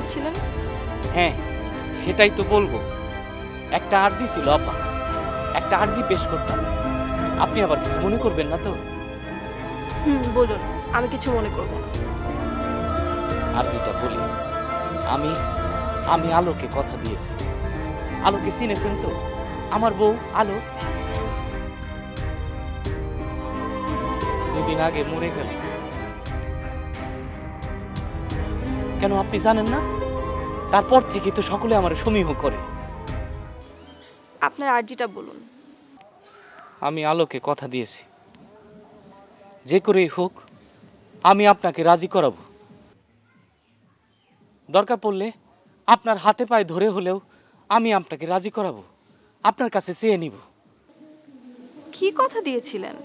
বলছিলেন? হ্যাঁ, সেটাই তো বলবো। একটা আরজি ছিল আপা, একটা আরজি পেশ করতাম। আপনি আবার কিছু মনে করবেন না তো? বলুন, আমি কিছু মনে করব না। আরজিটা বলি। আমি আমি আলোকে কথা দিয়েছি। আলোকে চিনেছেন তো? আমার বউ আলো। 2 দিন আগে মরে গেল। কেন আপনি জানেন না? তারপর থেকে তো সকলে আমার সমীহ করে। আপনার আরজিটা বলুন। আমি আলোকে কথা দিয়েছি, যে করেই হোক আমি আপনাকে রাজি করাবো। দরকার পড়লে আপনার হাতে পায়ে ধরে হলেও আমি আপনাকে রাজি করাবো, আপনার কাছে চেয়ে নিব। কি কথা দিয়েছিলেন?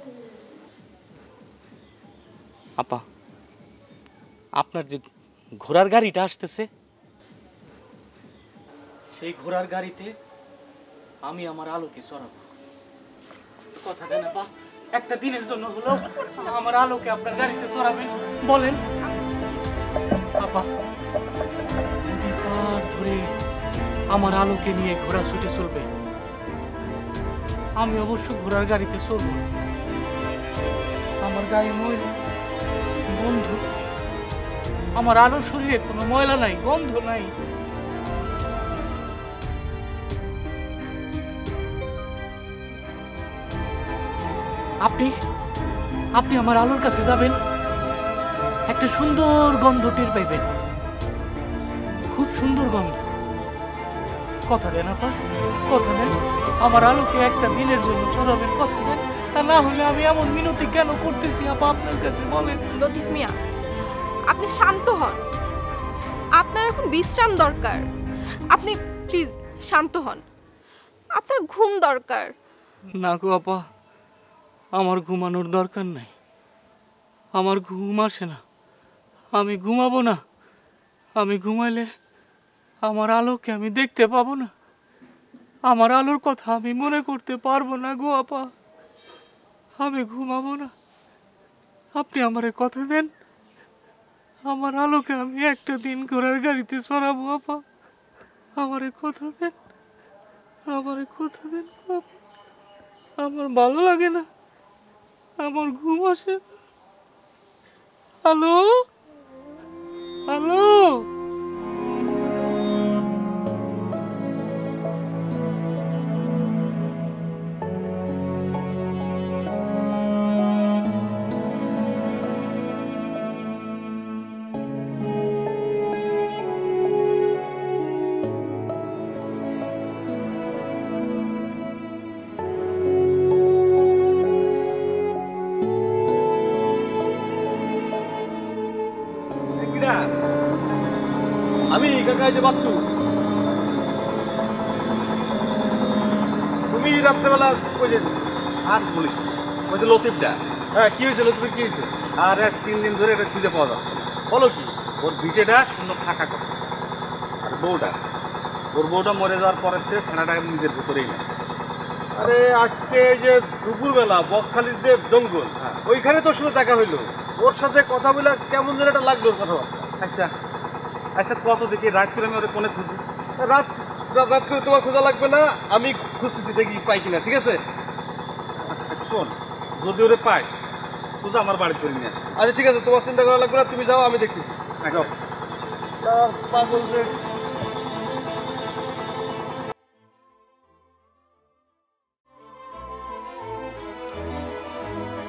আপা, আপনার যে ঘোড়ার গাড়িটা আসতেছে, সেই ঘোড়ার গাড়িতে আমি আমার আলোকে চড়াবো। কথা দেন আপা, একটা দিনের জন্য হলো আমার আলোকে আপনার গাড়িতে চড়াবেন, বলেন। আপা, নদী পার ধরে আমার আলোকে নিয়ে ঘোড়া ছুটে চলবে। আমি অবশ্য ঘোড়ার গাড়িতে চলব। আমার গায়ে ময়লা, গন্ধ। আমার আলোর শরীরে কোনো ময়লা নাই, গন্ধ নাই। আপনি আপনি আমার আলোর কাছে যাবেন, একটা সুন্দর গন্ধ টের পাইবেন, খুব সুন্দর গন্ধ। কথা দেন আপা, কথা দেন, আমার আলোকে একটা দিনের জন্য চড়াবেন, কথা দেন। তা না হলে আমি এমন মিনতি কেন করতেছি আপা আপনার কাছে, বলেন। লতিফ মিয়া, আপনি শান্ত হন। আপনার এখন বিশ্রাম দরকার। আপনি প্লিজ শান্ত হন। আপনার ঘুম দরকার। না গো আপা, আমার ঘুমানোর দরকার নাই। আমার ঘুম আসে না, আমি ঘুমাবো না। আমি ঘুমাইলে আমার আলোকে আমি দেখতে পাবো না, আমার আলোর কথা আমি মনে করতে পারবো না গো আপা। আমি ঘুমাবো না। আপনি আমারে কথা দেন, আমার আলোকে আমি একটা দিন ঘোড়ার গাড়িতে চড়াবো আপা। আমারে কথা দেন, আমারে কথা দেন গো আপা। আমার ভালো লাগে না, আমার ঘুম আসে না। Hello, hello. আমি কাকা, যে বাচ্চু, তুমি রাত্রেবেলা কই যে আর বলিস ওই যে লতিফটা। হ্যাঁ, কি হয়েছে লতিফ, কি হয়েছে? আর 3 দিন ধরে এটা খুঁজে পাওয়া যাচ্ছে না। বলো কি, ওর ভিটেটা সুন্দর থাকা করে। আর ওর বউটা মরে যাওয়ার পরের থেকে ছানাটা নিজের ভেতরেই না। আরে আজকে যে দুপুরবেলা বকখালির যে জঙ্গল, ওইখানে তোর সাথে দেখা হইলো। ওর সাথে কথা বলে কেমন যেন একটা লাগলো কথাবার্তা। আচ্ছা আচ্ছা, কত দেখি রাত করে আমি ওরা কোনে খুঁজি। রাত রাত করে তোমার খোঁজা লাগবে না, আমি খুঁজতেছি, দেখি পাই কিনা। ঠিক আছে, শোন, যদি ওরে পাই তুই আমার বাড়ি করে নিয়ে। আচ্ছা ঠিক আছে, তোমার চিন্তা করা লাগবে না, তুমি যাও, আমি দেখতেছি। পাগল রে।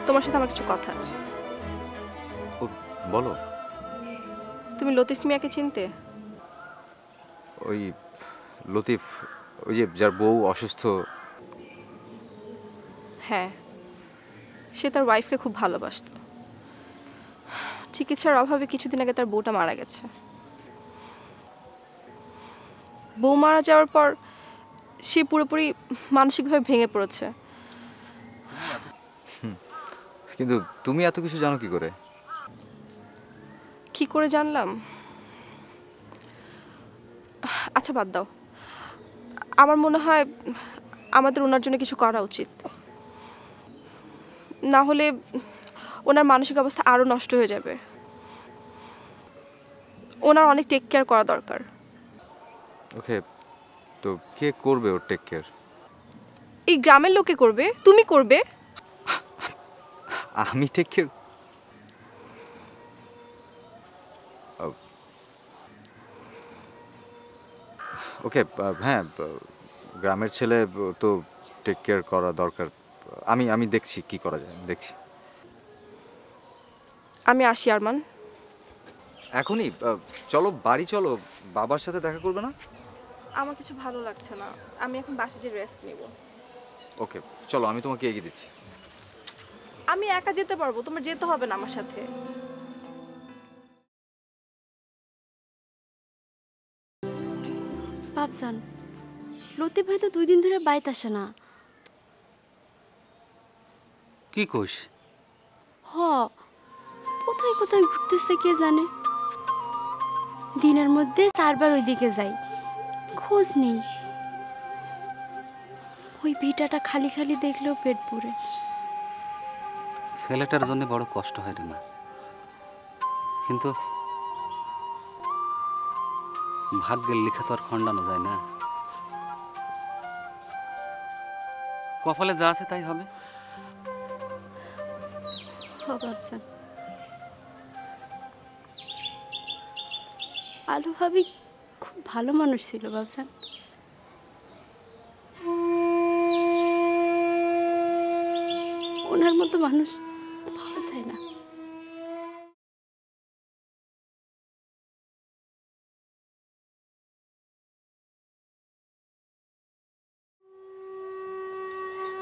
তোমার সাথে আমার কিছু কথা আছে। বলো। তুমি লতিফ মিয়াকে চিনতে? ওই লতিফ, ওই যে যার বউ অসুস্থ। হ্যাঁ, সে তার ওয়াইফকে খুব ভালোবাসত। চিকিৎসার অভাবে কিছুদিন আগে তার বউটা মারা গেছে। বউ মারা যাওয়ার পর সে পুরোপুরি মানসিকভাবে ভেঙে পড়েছে। কিন্তু তুমি এত কিছু জানো কি করে? কি করে জানলাম? আচ্ছা বাদ দাও, আমার মনে হয় আমাদের ওনার জন্য কিছু করা উচিত, না হলে ওনার মানসিক অবস্থা আরো নষ্ট হয়ে যাবে। ওনার অনেক টেক কেয়ার করা দরকার। ওকে, তো কে করবে ওর টেক কেয়ার? এই গ্রামের লোকে করবে, তুমি করবে। আমি টেক কেয়ার? ওকে, হ্যাঁ, গ্রামের ছেলে তো টেক কেয়ার করা দরকার। আমি দেখছি কি করা যায়, দেখছি। আমি আসি আরমান। এখনই? চলো বাড়ি চলো, বাবার সাথে দেখা করবে না? আমার কিছু ভালো লাগছে না, আমি এখন বাসে যে রেস্ট নেব। ওকে চলো, আমি তোমাকে এগিয়ে দিচ্ছি। আমি একা যেতে পারবো, তোমার যেতে হবে না আমার সাথে। বাবজান, লতিফ ভাই তো 2 দিন ধরে বাইতে আসে না। কি কইস? হ, কোথায় কোথায় ঘুরতেছে কে জানে। দিনের মধ্যে 4 বার ওইদিকে যাই, খোঁজ নেই। ওই ভিটাটা খালি খালি দেখলেও পেট পুরে। ছেলেটার জন্য বড় কষ্ট হয় রে মা, কিন্তু ভাগ্যের লেখা তো আর খণ্ডানো যায় না। কপালে যা আছে তাই হবে। হ বাবজান, আলু ভাবি খুব ভালো মানুষ ছিল বাবজান। ওনার মতো মানুষ পাওয়া যায় না।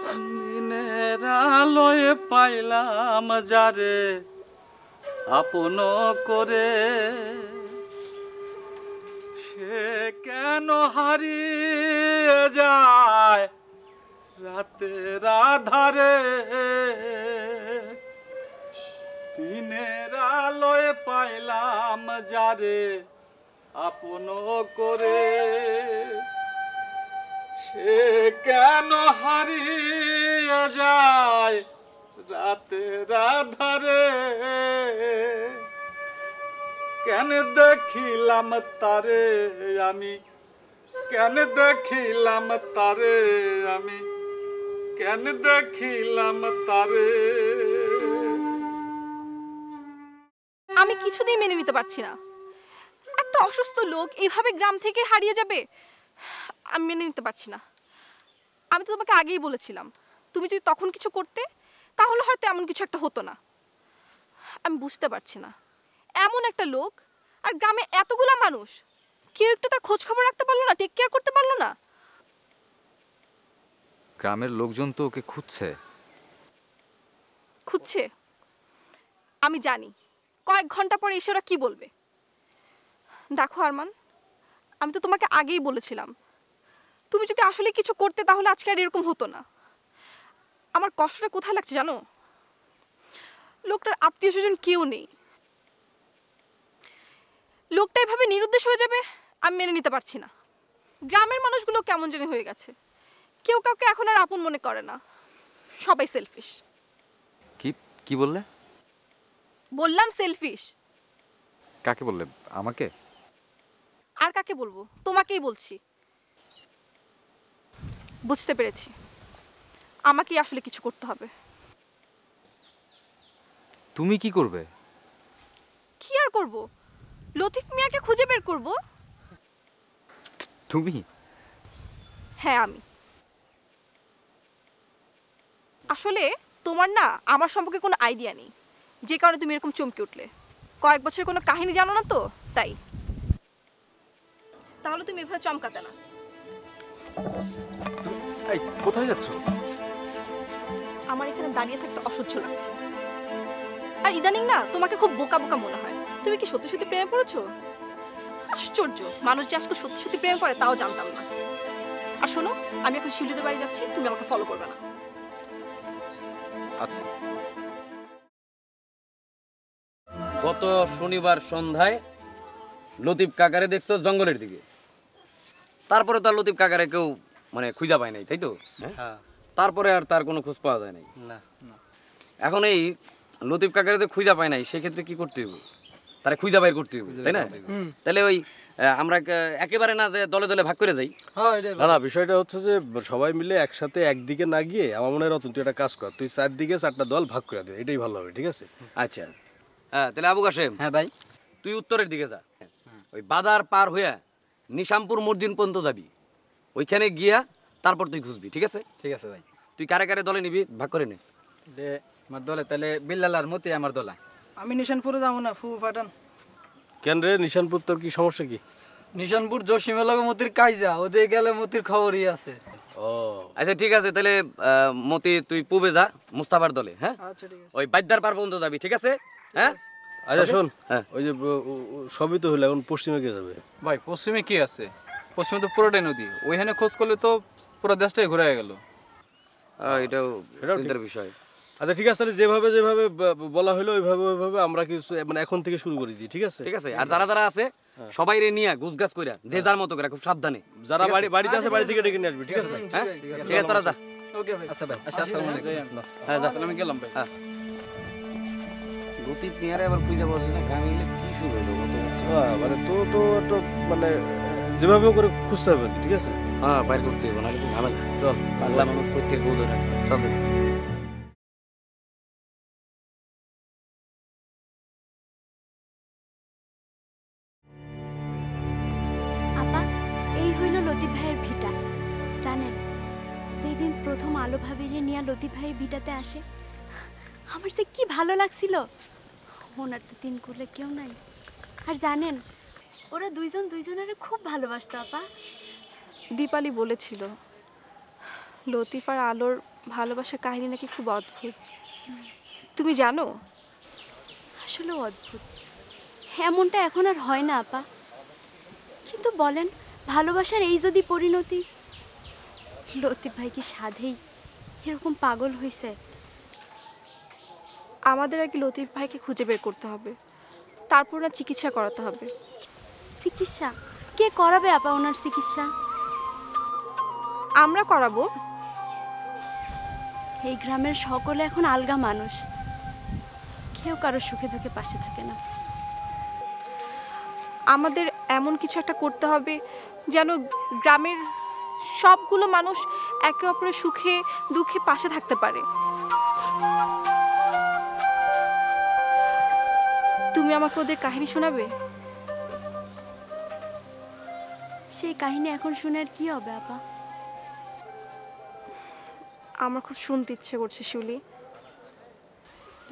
দিনের আলোয় পাইলাম যারে আপন করে, সে কেন হারিয়ে যায় রাতের আধারে। দিনের আলোয় পাইলাম যারে আপন করে, সে কেন হারিয়ে যায় রাতের আধারে। কেন দেখিলাম তারে আমি, কেন দেখিলাম তারে আমি, কেন দেখিলাম তারে। আমি কিছুতেই মেনে নিতে পারছি না, একটা অসুস্থ লোক এইভাবে গ্রাম থেকে হারিয়ে যাবে। আমি মেনে নিতে পারছি না। আমি তো তোমাকে আগেই বলেছিলাম, তুমি যদি তখন কিছু করতে তাহলে হয়তো এমন কিছু একটা হতো না। আমি বুঝতে পারছি না, এমন একটা লোক আর গ্রামে এতগুলা মানুষ, কেউ একটু তার খোঁজ খবর রাখতে পারলো না, টেক কেয়ার করতে পারলো না। গ্রামের লোকজন তো ওকে খুঁজছে। খুঁজছে? আমি জানি কয়েক ঘন্টা পরে এসে ওরা কি বলবে। দেখো আরমান, আমি তো তোমাকে আগেই বলেছিলাম, তুমি যদি আসলে কিছু করতে তাহলে আজকে আর এরকম হতো না। আমার কষ্টটা কোথায় লাগছে জানো? লোকটার আত্মীয় স্বজন কেউ নেই, লোকটা এভাবে নিরুদ্দেশ হয়ে যাবে আমি মেনে নিতে পারছি না। গ্রামের মানুষগুলো কেমন জানি হয়ে গেছে, কেউ কাউকে এখন আর আপন মনে করে না, সবাই সেলফিশ। কি কি বললে? বললাম সেলফিশ। কাকে বললে? আমাকে? আর কাকে বলবো, তোমাকেই বলছি। বুঝতে পেরেছি, আমাকেই আসলে কিছু করতে হবে। তুমি কি করবে? কি আর করব, লতিফ মিয়াকে খুঁজে বের করব। তুমি? হ্যাঁ আমি। আসলে তোমার না আমার সম্পর্কে কোনো আইডিয়া নেই, যে কারণে তুমি এরকম চমকে উঠলে। কয়েক বছরের কোনো কাহিনী জানো না তো, তাই। তাহলে তুমি এভাবে চমকাতে না। এই কোথায় যাচ্ছ? আমার এখানে দাঁড়িয়ে থাকতে অসহ্য লাগছে। আর ইদানিং না তোমাকে খুব বোকা বোকা মনে হয়। তুমি কি সত্যি সত্যি প্রেমে পড়েছো? আশ্চর্য, মানুষ যে আজকাল সত্যি সত্যি প্রেমে পড়ে তাও জানতাম না। আর শোনো, আমি এখন শিউলিদের বাড়ি যাচ্ছি, তুমি আমাকে ফলো করবে না। আচ্ছা। গত শনিবার সন্ধ্যায় লতিফ কাকারে দেখছো জঙ্গলের দিকে, তারপরে তো আর লতিফ কাকারে কেউ মানে খুঁজা পায় নাই, তাই তো? হ্যাঁ। তারপরে আর তার কোনো খোঁজ পাওয়া যায় নাই। না না, এখন এই লতিফ কাকারে তো খুঁজা পায় নাই, সেক্ষেত্রে কি করতে হবে? তারা খুঁজা বাইর করতে হবে, তাই না? তাহলে ওই আমরা একেবারে না যে দলে দলে ভাগ করে যাই। না না, বিষয়টা হচ্ছে যে সবাই মিলে একসাথে একদিকে না গিয়ে আমার মনে হয় রতন তুই একটা কাজ কর, তুই চারদিকে চারটা দল ভাগ করে দে, এটাই ভালো হবে, ঠিক আছে? আচ্ছা হ্যাঁ, তাহলে আবু কাশেম, হ্যাঁ ভাই। তুই উত্তরের দিকে যা, ওই বাজার পার হইয়া নিশামপুর মসজিদ পর্যন্ত যাবি, ওইখানে গিয়া তারপর তুই খুঁজবি, ঠিক আছে? ঠিক আছে ভাই। তুই কারে কারে দলে নিবি ভাগ করে নে। আমার দলে তাহলে বিল্লাল আর মতি আমার দলা। আমি নিশানপুরে যাবো না, ফু ফাটান। কেন রে নিশানপুর, তোর কি সমস্যা কি? নিশানপুর জসিমের লগে মতির কাইজা, ওদের গেলে মতির খবরই আছে। ও আচ্ছা ঠিক আছে, তাহলে মতি তুই পূবে যা মুস্তাফার দলে, হ্যাঁ? আচ্ছা ঠিক আছে। ওই বাইদার পার পর্যন্ত যাবি, ঠিক আছে? হ্যাঁ আচ্ছা শোন, হ্যাঁ। ওই যে সবই তো হলো, এখন পশ্চিমে কে যাবে? ভাই পশ্চিমে কি আছে? পশ্চিমে তো পুরোটাই নদী, ওইখানে খোঁজ করলে তো পুরো দেশটাই ঘুরে গেল। এটাও চিন্তার বিষয়। আচ্ছা ঠিক আছে, তাহলে যেভাবে যেভাবে বলা হলো ওইভাবে আমরা কিছু মানে এখন থেকে শুরু করে দিই, ঠিক আছে? ঠিক আছে, আর যারা যারা আছে সবাই রে নিয়ে গুছগাছ কইরা যে যার মতো করে খুব সাবধানে, যারা বাড়িতে আছে বাড়ি থেকে ডেকে নিয়ে আসবি, ঠিক আছে? হ্যাঁ? ঠিক আছে, তোরা যা। ওকে ভাই। আচ্ছা ভাই, আচ্ছা আসসালামু আলাইকুম। হ্যাঁ যা। তাহলে আমি গেলাম ভাই। হ্যাঁ। লতিফ মিয়ারে আবার খুঁজে পাওয়া যায় না, গ্রামে গেলে কি শুরু হলো বলতে পারছি না। মানে তো একটু মানে যেভাবে করে খুঁজতে হবে, ঠিক আছে? হ্যাঁ, বাইর করতে হবে, নাহলে খুব ঝামেলা। চল পাগলা মানুষ করতে গো ধরে চল যাই। আপা, এই হইল লতিফ ভাইয়ের ভিটা। জানেন, সেই দিন প্রথম আলো ভাবিরে নিয়ে লতিফ ভাই ভিটাতে আসে, আমার যে কি ভালো লাগছিল। ওনার তো তিন কুলে কেউ নাই। আর জানেন, ওরা দুইজন দুইজনের খুব ভালোবাসতো আপা। দীপালি বলেছিল লতিফ আর আলোর ভালোবাসার কাহিনী নাকি খুব অদ্ভুত। তুমি জানো? আসলে অদ্ভুত, এমনটা এখন আর হয় না আপা। কিন্তু বলেন, ভালোবাসার এই যদি পরিণতি, লতিফ ভাই কি সাধেই এরকম পাগল হয়েছে? আমাদের আগে লতিফ ভাইকে খুঁজে বের করতে হবে, তারপর না চিকিৎসা করাতে হবে। চিকিৎসা কে করাবে আপা ওনার চিকিৎসা? আমরা করাবো। এই গ্রামের সকলে এখন আলগা মানুষ, কেউ কারো সুখে দুঃখে পাশে থাকে না। আমাদের এমন কিছু একটা করতে হবে যেন গ্রামের সবগুলো মানুষ একে অপরের সুখে দুঃখে পাশে থাকতে পারে। তুমি আমাকে ওদের কাহিনী শোনাবে? সেই কাহিনী এখন শুনে আর কি হবে আপা? আমার খুব শুনতে ইচ্ছে করছে শিউলি।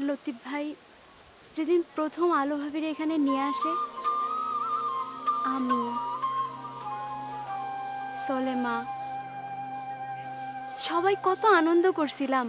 লতিফ ভাই যেদিন প্রথম আলো ভাবির এখানে নিয়ে আসে, আমি, সলেমা সবাই কত আনন্দ করছিলাম।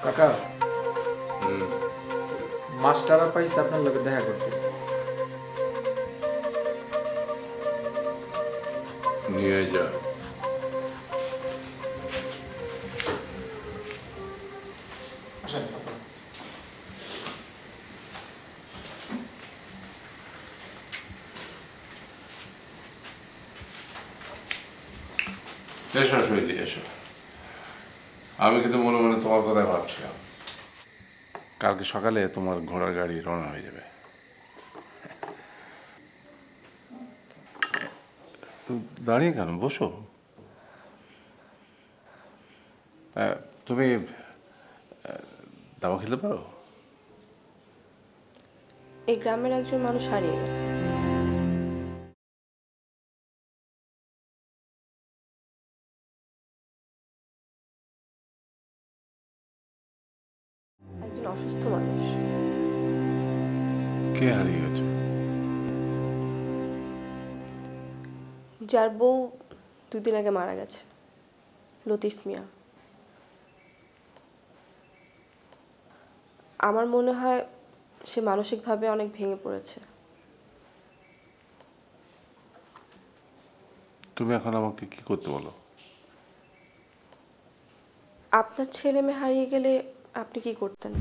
কাকা, মাস্টাররা পাইছে আপনার লগে দেখা করতে। নিয়ে যা। আসেন। এসো সৈদি, এসো। আমি কিন্তু মনে মনে তোমার কথাই ভাবছিলাম, কালকে সকালে তোমার ঘোড়ার গাড়ি রওনা হয়ে যাবে। দাঁড়িয়ে কেন, বসো। তুমি দাবা খেলতে পারো? এই গ্রামের একজন মানুষ হারিয়ে গেছে। একজন অসুস্থ মানুষ। কে হারিয়ে গেছে? যার বউ 2 দিন আগে মারা গেছে, লতিফ মিয়া। আমার মনে হয় সে মানসিকভাবে অনেক ভেঙে পড়েছে। তুমি এখন আমাকে কি করতে বলো? আপনার ছেলে মেয়ে হারিয়ে গেলে আপনি কি করতেন?